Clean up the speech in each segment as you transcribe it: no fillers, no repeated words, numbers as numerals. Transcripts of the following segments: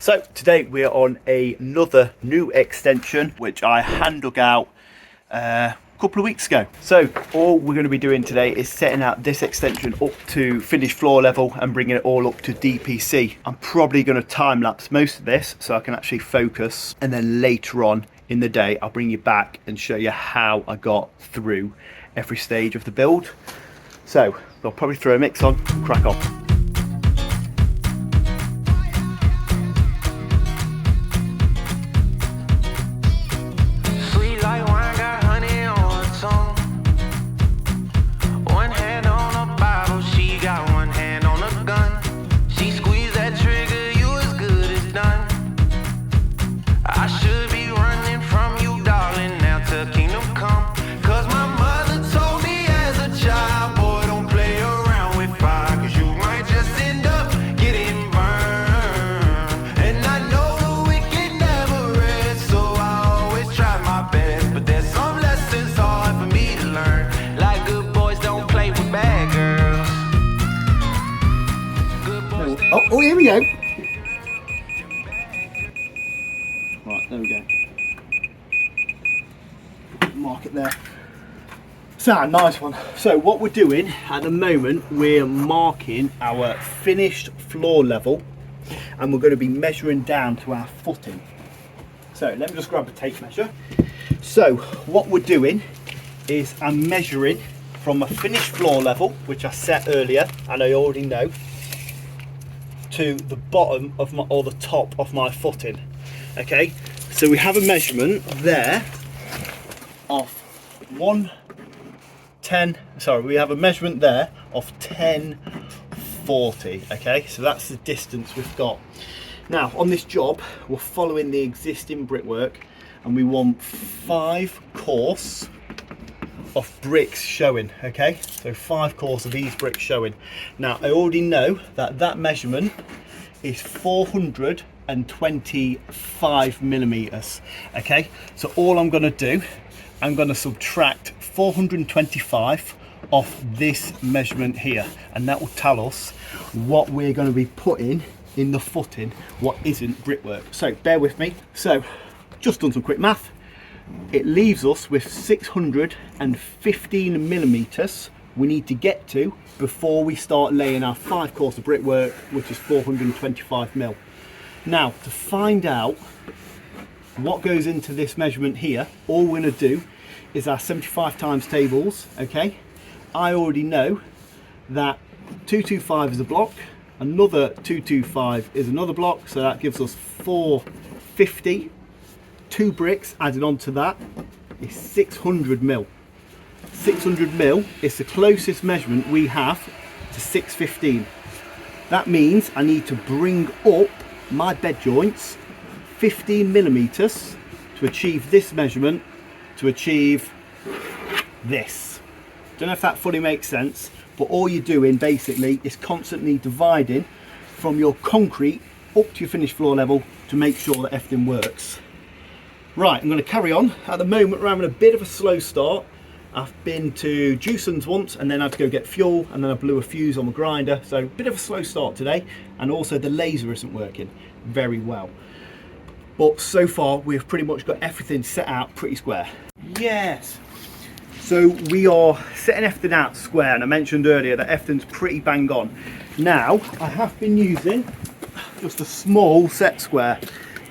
So today we're on another new extension which I hand dug out a couple of weeks ago. So all we're going to be doing today is setting out this extension up to finished floor level and bringing it all up to DPC. I'm probably going to time lapse most of this so I can actually focus, and then later on in the day I'll bring you back and show you how I got through every stage of the build. So I'll probably throw a mix on, crack on. Oh, here we go. Right, there we go. Mark it there. So, nice one. So what we're doing at the moment, we're marking our finished floor level and we're going to be measuring down to our footing. So let me just grab a tape measure. So what we're doing is I'm measuring from a finished floor level, which I set earlier and I already know, to the bottom of my, or the top of my footing. Okay, so we have a measurement there of 1040. Okay, so that's the distance we've got. Now on this job we're following the existing brickwork and we want 5 course of bricks showing. Okay, so 5 course of these bricks showing. Now I already know that measurement is 425 millimeters. Okay, so all I'm going to do, I'm going to subtract 425 off this measurement here, and that will tell us what we're going to be putting in the footing, what isn't brickwork. So bear with me. So just done some quick math. It leaves us with 615 millimeters we need to get to before we start laying our 5 course of brickwork, which is 425 mil. Now to find out what goes into this measurement here, all we're going to do is our 75 times tables. Okay, I already know that 225 is a block, another 225 is another block, so that gives us 450. 2 bricks added on to that is 600 mil. 600 mil is the closest measurement we have to 615. That means I need to bring up my bed joints 15 millimeters to achieve this measurement, to achieve this. Don't know if that fully makes sense, but all you're doing basically is constantly dividing from your concrete up to your finished floor level to make sure that everything works. Right, I'm going to carry on. At the moment we're having a bit of a slow start. I've been to Jewson's once and then I had to go get fuel, and then I blew a fuse on the grinder, so a bit of a slow start today, and also the laser isn't working very well. But so far we've pretty much got everything set out pretty square. Yes, so we are setting everything out square, and I mentioned earlier that everything's pretty bang on. Now I have been using just a small set square,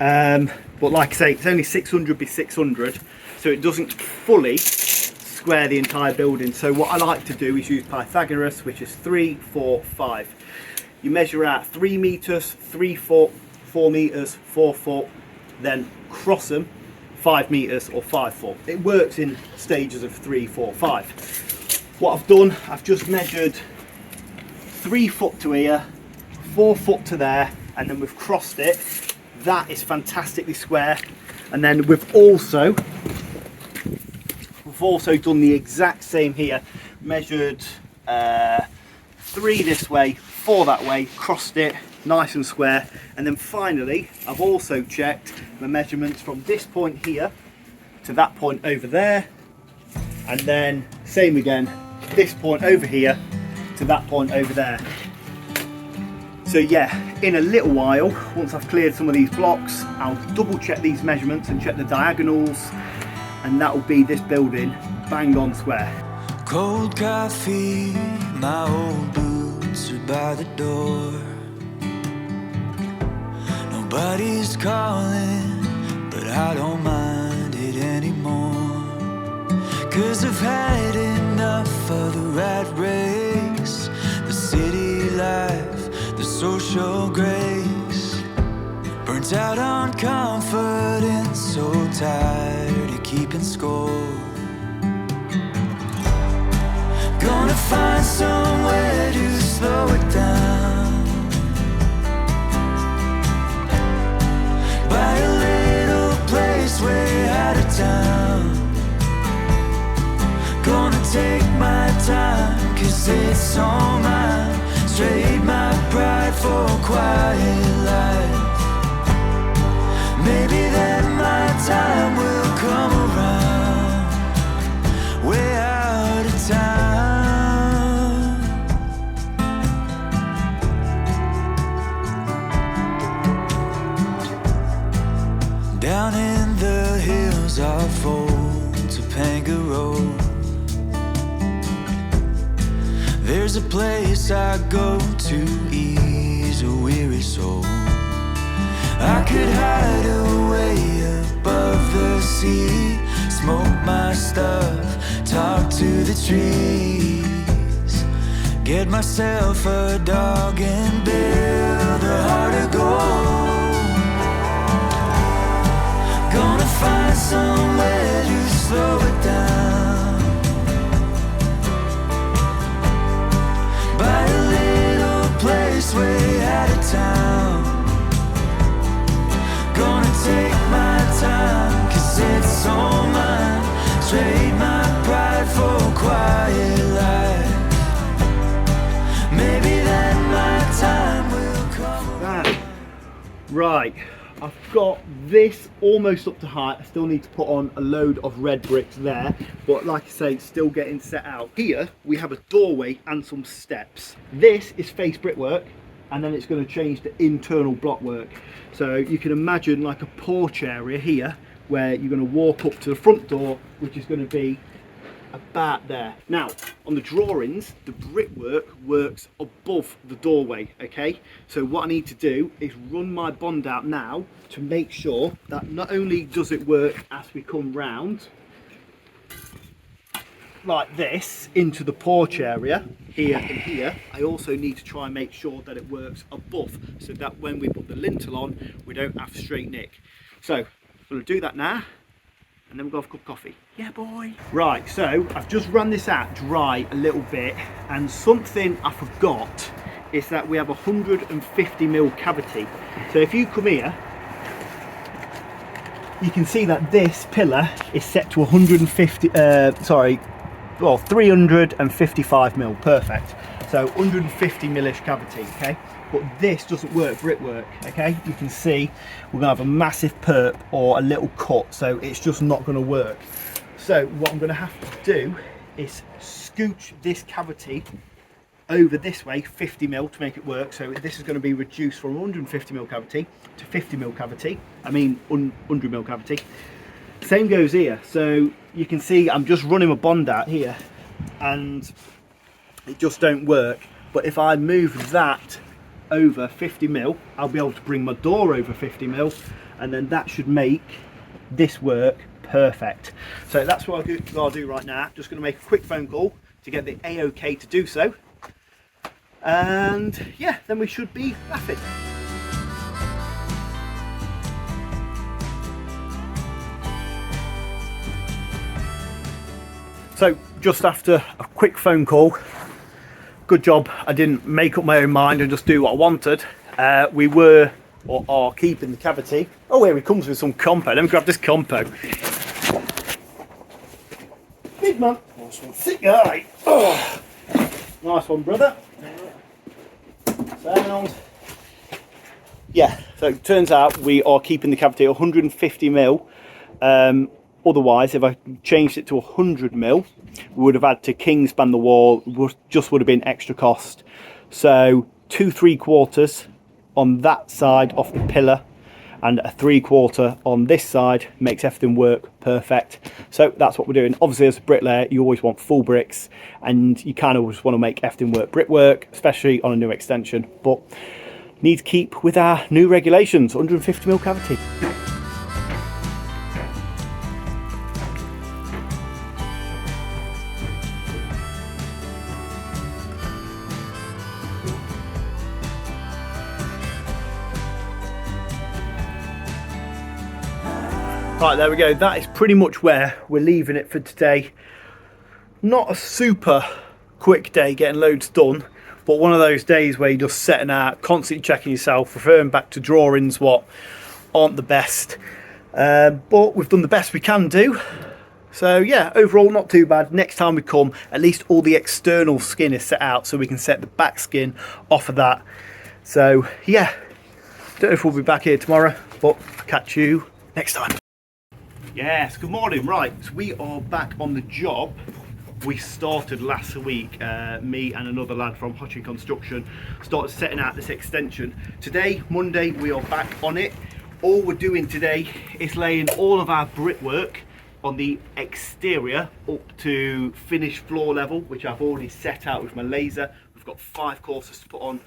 but like I say, it's only 600 by 600, so it doesn't fully square the entire building. So what I like to do is use Pythagoras, which is 3, 4, 5. You measure out 3 meters, 3 foot, 4 meters, 4 foot, then cross them 5 meters or 5 foot. It works in stages of 3, 4, 5. What I've done, I've just measured 3 foot to here, 4 foot to there, and then we've crossed it. That is fantastically square. And then we've also done the exact same here, measured 3 this way, 4 that way, crossed it, nice and square. And then finally I've also checked the measurements from this point here to that point over there, and then same again, this point over here to that point over there. So yeah, in a little while, once I've cleared some of these blocks, I'll double check these measurements and check the diagonals, and that will be this building bang on square. Cold coffee, my old boots are by the door. Nobody's calling, but I don't mind it anymore. 'Cause I've had enough of the rat race, the city life, the social grace. Burnt out on confidence, so tired of keeping score. Gonna find somewhere to slow it down, buy a little place way out of town. Gonna take my time, 'cause it's all mine. Trade my pride for a quiet life. Maybe then my time will come around, way out of town. Down in the hills off old Topanga Road, there's a place I go to ease a weary soul. I could hide away above the sea, smoke my stuff, talk to the trees, get myself a dog and build a heart of gold. Gonna find somewhere to slow it down, buy a little place way out of town. Gonna take my time, 'cause it's all mine. Trade my pride for a quiet life. Maybe then my time will come. Right, I've got this almost up to height. I still need to put on a load of red bricks there, but like I say, it's still getting set out. Here we have a doorway and some steps. This is face brickwork, and then it's going to change to internal block work. So you can imagine like a porch area here where you're going to walk up to the front door, which is going to be about there. Now on the drawings, the brickwork works above the doorway, okay? So what I need to do is run my bond out now to make sure that not only does it work as we come round like this into the porch area here and here, I also need to try and make sure that it works above, so that when we put the lintel on, we don't have straight nick. So I'm going to do that now, and then we'll go have a cup of coffee. Yeah, boy. Right, so I've just run this out dry a little bit, and something I forgot is that we have a 150mm cavity. So if you come here, you can see that this pillar is set to 355mm, perfect. So 150mm-ish cavity, okay? But this doesn't work brickwork, okay? You can see we're gonna have a massive perp or a little cut, so it's just not gonna work. So what I'm gonna have to do is scooch this cavity over this way 50mm to make it work. So this is going to be reduced from 150mm cavity to 50mm cavity, 100mm cavity. Same goes here. So you can see I'm just running my bond out here and it just don't work. But if I move that over 50mm, I'll be able to bring my door over 50mm, and then that should make this work perfect. So that's what I'll do right now. Just going to make a quick phone call to get the A-OK to do so, and yeah, then we should be laughing. So just after a quick phone call, good job I didn't make up my own mind and just do what I wanted. We were or are keeping the cavity. Oh, here he comes with some compo. Let me grab this compo. Big man. Nice one. Sick guy. Oh. Nice one, brother. Sound. Yeah, so it turns out we are keeping the cavity at 150mm. Otherwise, if I changed it to 100mm, we would have had to kingspan the wall, just would have been extra cost. So 2 3/4 on that side off the pillar and a 3/4 on this side makes everything work perfect. So that's what we're doing. Obviously, as a bricklayer, you always want full bricks, and you kind of just want to make everything work brickwork, especially on a new extension. But need to keep with our new regulations, 150mm cavity. Right, there we go. That is pretty much where we're leaving it for today. Not a super quick day getting loads done, but one of those days where you're just setting out, constantly checking yourself, referring back to drawings what aren't the best. But we've done the best we can do. So yeah, overall not too bad. Next time we come, at least all the external skin is set out so we can set the back skin off of that. So yeah, don't know if we'll be back here tomorrow, but I'll catch you next time. Yes, good morning. Right, so we are back on the job. We started last week, me and another lad from Hutching Construction started setting out this extension. Today, Monday, we are back on it. All we're doing today is laying all of our brickwork on the exterior up to finished floor level, which I've already set out with my laser. We've got 5 courses to put on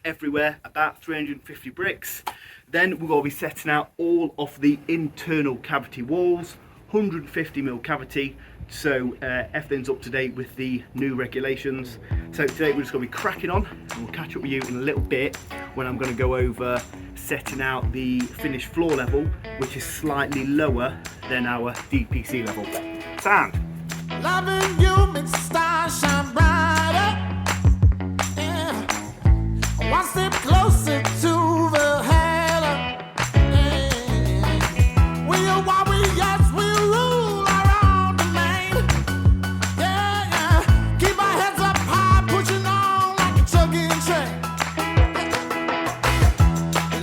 everywhere, about 350 bricks. Then we're going to be setting out all of the internal cavity walls, 150mm cavity, so everything's up to date with the new regulations. So today we're just going to be cracking on, and we'll catch up with you in a little bit when I'm going to go over setting out the finished floor level, which is slightly lower than our DPC level. Sound? Loving you makes the stars shine brighter. Yeah. One step closer to the halo. Yeah. We are warriors, we rule our own domain. Yeah, yeah. Keep our heads up high, pushing on like a chugging train.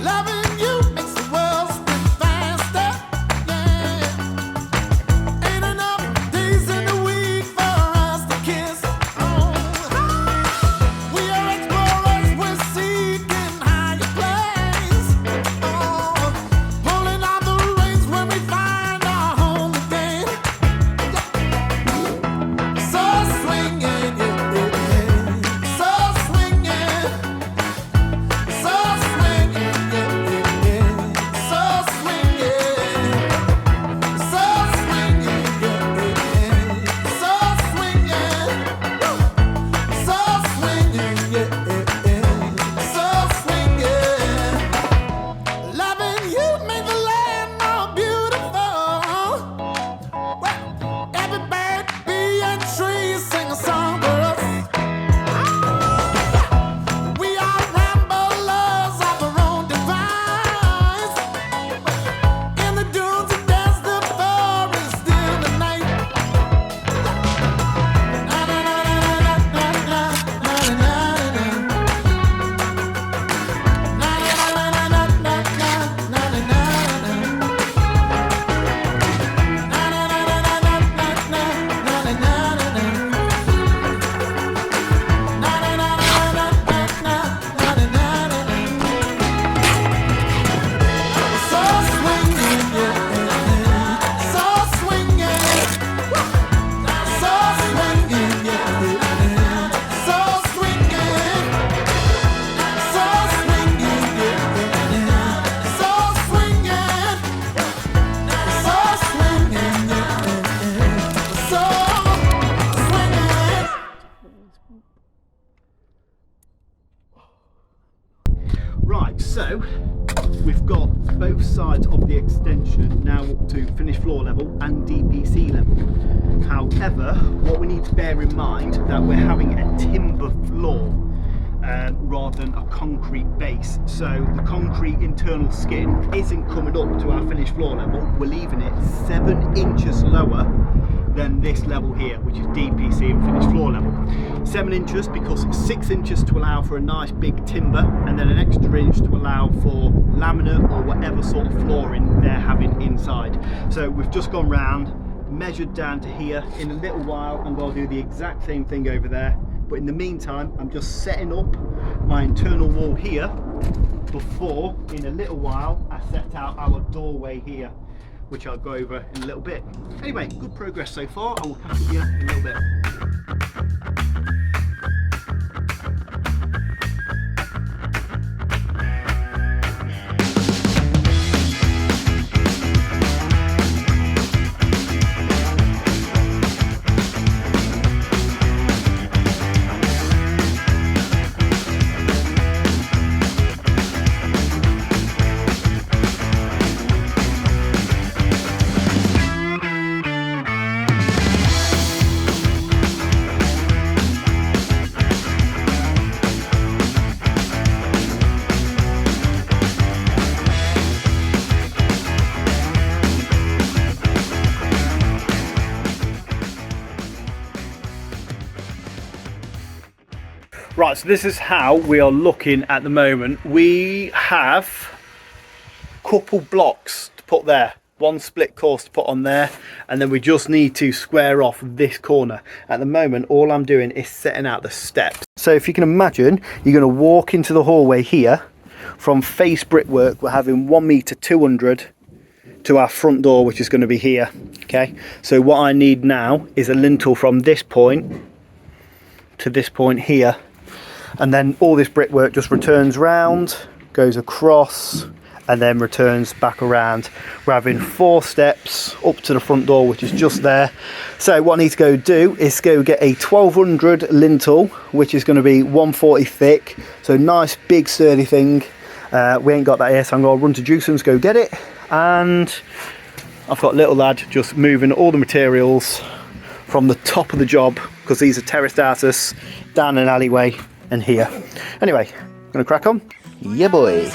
Loving you makes the world spin faster. Yeah. Ain't enough days in the week for us to kiss. Oh, we are explorers, we're seeking higher places. Oh, pulling on the reins when we find our home again. So swinging, yeah, so swinging, so swinging, yeah, so swinging, so swinging, yeah, so swinging, so swinging, yeah, so swinging. Loving you made the land more beautiful. Well, every bird, bee, and tree sing a song for us. We are ramblers of our own device. In the dunes and dance, the forest, still the night. Na na na na na na na na na na. Na na na na na na na na na na. Na na na na na na na na na na na. Na na na na na na na na na. So swinging, yeah, so swinging, so swinging, yeah, so swinging, so swinging, yeah, so swinging, so swinging, yeah, so swinging. Right, so we've got both sides of the extension now up to finished floor level and DPC level. However, what we need to bear in mind that we're having a timber floor rather than a concrete base. So the concrete internal skin isn't coming up to our finished floor level. We're leaving it 7 inches lower than this level here, which is DPC and finished floor level. 7 inches because 6 inches to allow for a nice big timber, and then an extra inch to allow for laminate or whatever sort of flooring they're having inside. So we've just gone round, measured down to here. In a little while I'm going to do the exact same thing over there, but in the meantime I'm just setting up my internal wall here before, in a little while, I set out our doorway here, which I'll go over in a little bit. Anyway, good progress so far. I will catch you in a little bit. Right, so this is how we are looking at the moment. We have a couple blocks to put there, one split course to put on there, and then we just need to square off this corner. At the moment, all I'm doing is setting out the steps. So if you can imagine, you're going to walk into the hallway here. From face brickwork, we're having 1 meter 200 to our front door, which is going to be here. Okay, so what I need now is a lintel from this point to this point here. And then all this brickwork just returns round, goes across, and then returns back around. We're having 4 steps up to the front door, which is just there. So what I need to go do is go get a 1200 lintel, which is going to be 140 thick. So nice, big, sturdy thing. We ain't got that here, so I'm going to run to Jewson's, go get it. And I've got little lad just moving all the materials from the top of the job, because these are terraced houses, down an alleyway, and here. Anyway, gonna crack on. Yeah, boy.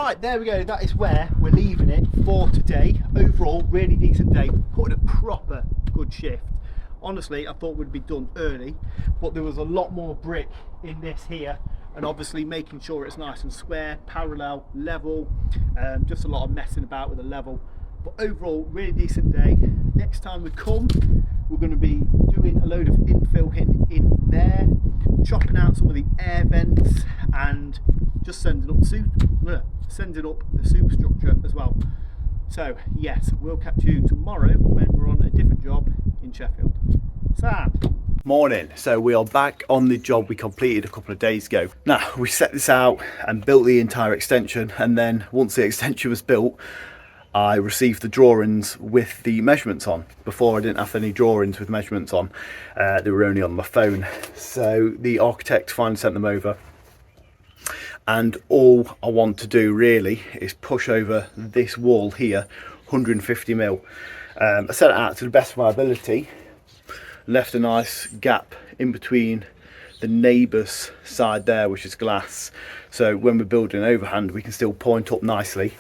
Right, there we go. That is where we're leaving it for today. Overall, really decent day. Put in a proper good shift. Honestly, I thought we'd be done early, but there was a lot more brick in this here, and obviously making sure it's nice and square, parallel, level, just a lot of messing about with the level. But overall, really decent day. Next time we come, we're going to be doing a load of infill in there, chopping out some of the air vents, and just sending up the superstructure as well. So yes, we'll catch you tomorrow when we're on a different job in Sheffield. Sam. Morning. So we are back on the job we completed a couple of days ago. Now we set this out and built the entire extension, and then once the extension was built, I received the drawings with the measurements on. Before, I didn't have any drawings with measurements on. They were only on my phone. So the architect finally sent them over. And all I want to do really is push over this wall here, 150 mil. I set it out to the best of my ability, left a nice gap in between the neighbour's side there, which is glass. So when we're building overhand, we can still point up nicely.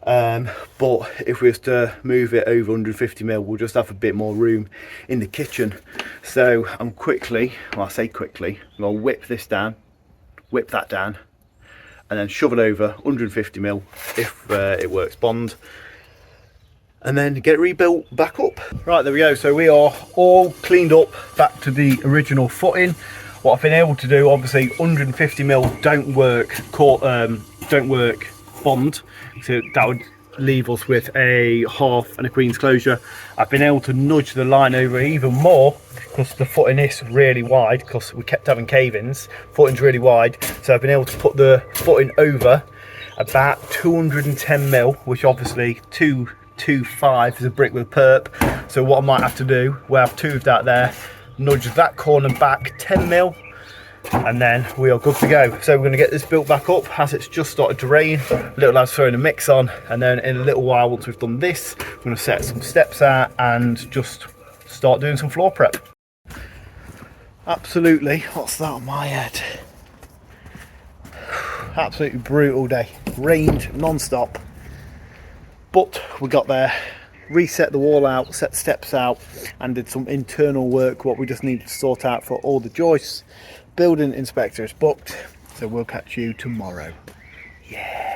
But if we was to move it over 150 mil, we'll just have a bit more room in the kitchen. So I'm quickly, well, I say quickly, I'll whip this down, whip that down, and then shove it over 150 mil if it works bond, and then get it rebuilt back up. Right, there we go. So we are all cleaned up back to the original footing. What I've been able to do, obviously 150 mil don't work bond, so that would leave us with a half and a queen's closure. I've been able to nudge the line over even more because the footing is really wide, because we kept having cave-ins. Footing's really wide, so I've been able to put the footing over about 210 mil, which obviously 225 is a brick with a perp. So what I might have to do, where I've toothed out there, nudge that corner back 10 mil, and then we are good to go. So we're going to get this built back up as it's just started to rain. Little lad's throwing a mix on, and then in a little while, once we've done this, we're going to set some steps out and just start doing some floor prep. Absolutely, what's that on my head? Absolutely brutal day. Rained non-stop, but we got there, reset the wall out, set steps out, and did some internal work, what we just needed to sort out for all the joists. Building inspector is booked, so we'll catch you tomorrow. Yeah.